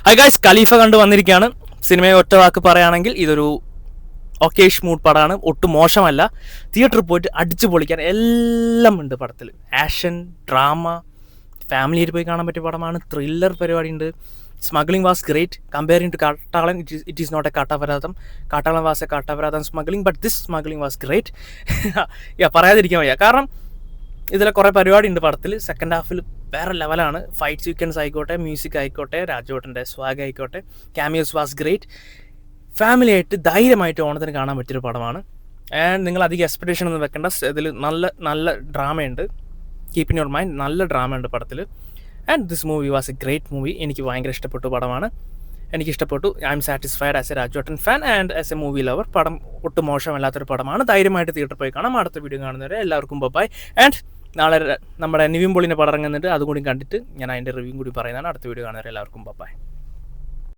Hi guys, ഖലീഫ കണ്ടു വന്നിരിക്കുകയാണ്. സിനിമയെ ഒറ്റ വാക്ക് പറയുകയാണെങ്കിൽ ഇതൊരു ഒക്കേഷ് മൂഡ് പടമാണ്, ഒട്ടും മോശമല്ല. തിയേറ്ററിൽ പോയിട്ട് അടിച്ചു പൊളിക്കാൻ എല്ലാം ഉണ്ട് പടത്തിൽ. ആക്ഷൻ, ഡ്രാമ, ഫാമിലിയായിട്ട് പോയി കാണാൻ പറ്റിയ പടമാണ്. ത്രില്ലർ പരിപാടി ഉണ്ട്. Smuggling was great comparing to Kattalan. It is not a കാട്ടാപരാധം. കാട്ടാളൻ വാസ് എ കാട്ടാപരാധം smuggling, but this smuggling was great. പറയാതിരിക്കാൻ വയ്യ, കാരണം ഇതിലെ കുറേ പരിപാടി ഉണ്ട് പടത്തിൽ. സെക്കൻഡ് ഹാഫിൽ വേറെ ലെവലാണ്. ഫൈറ്റ് സീക്വൻസ് ആയിക്കോട്ടെ, മ്യൂസിക് ആയിക്കോട്ടെ, രാജോട്ടൻ്റെ സ്വാഗ് ആയിക്കോട്ടെ, ക്യാമിയോസ് വാസ് ഗ്രേറ്റ്. ഫാമിലിയായിട്ട് ധൈര്യമായിട്ട് ഓണത്തിന് കാണാൻ പറ്റിയൊരു പടമാണ്. ആൻഡ് നിങ്ങൾ അധികം എക്സ്പെക്ടേഷൻ ഒന്നും വെക്കേണ്ട. ഇതിൽ നല്ല ഡ്രാമയുണ്ട്. കീപ്പ് ഇൻ യുവർ മൈൻഡ്, നല്ല ഡ്രാമ ഉണ്ട് പടത്തിൽ. And this movie was a great movie. എനിക്ക് ഭയങ്കര ഇഷ്ടപ്പെട്ടു പടമാണ്. എനിക്കിഷ്ടപ്പെട്ടു. I'm satisfied as a Rajottan fan and as a movie lover. പടം ഒട്ടും മോശമല്ലാത്തൊരു പടമാണ്. ധൈര്യമായിട്ട് തിയേറ്ററിൽ പോയി കാണാം. അടുത്ത വീഡിയോ കാണുന്നവരെ എല്ലാവർക്കും ബൈ. ആൻഡ് നാളെ നമ്മുടെ നിവിൻ പോളിൻ്റെ പടം ഇറങ്ങുന്നുണ്ട്. അതുകൂടി കണ്ടിട്ട് ഞാൻ അതിൻ്റെ റിവ്യൂ കൂടി പറയുന്നതാണ്. അടുത്ത വീഡിയോ കാണുന്നവരെ എല്ലാവർക്കും ബൈ.